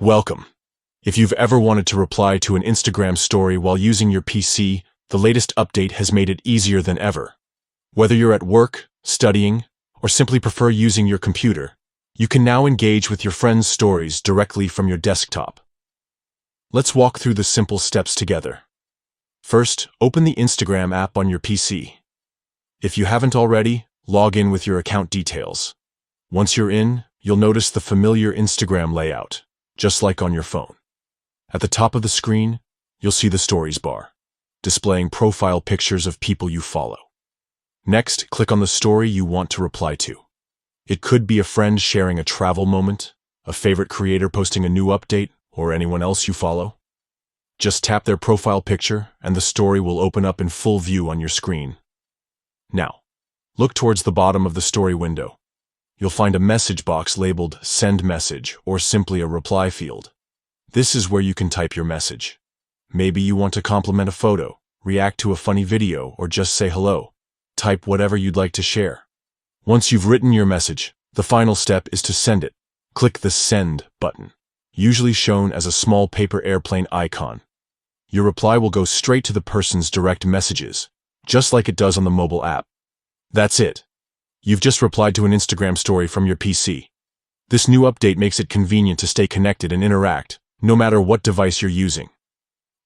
Welcome. If you've ever wanted to reply to an Instagram story while using your PC, the latest update has made it easier than ever. Whether you're at work, studying, or simply prefer using your computer, you can now engage with your friends' stories directly from your desktop. Let's walk through the simple steps together. First, open the Instagram app on your PC. If you haven't already, log in with your account details. Once you're in, you'll notice the familiar Instagram layout, just like on your phone. At the top of the screen, you'll see the Stories bar, displaying profile pictures of people you follow. Next, click on the story you want to reply to. It could be a friend sharing a travel moment, a favorite creator posting a new update, or anyone else you follow. Just tap their profile picture, and the story will open up in full view on your screen. Now, look towards the bottom of the story window. You'll find a message box labeled Send Message or simply a reply field. This is where you can type your message. Maybe you want to compliment a photo, react to a funny video, or just say hello. Type whatever you'd like to share. Once you've written your message, the final step is to send it. Click the Send button, usually shown as a small paper airplane icon. Your reply will go straight to the person's direct messages, just like it does on the mobile app. That's it. You've just replied to an Instagram story from your PC. This new update makes it convenient to stay connected and interact, no matter what device you're using.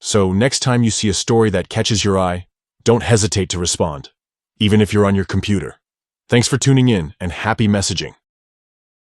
So next time you see a story that catches your eye, don't hesitate to respond, even if you're on your computer. Thanks for tuning in, and happy messaging.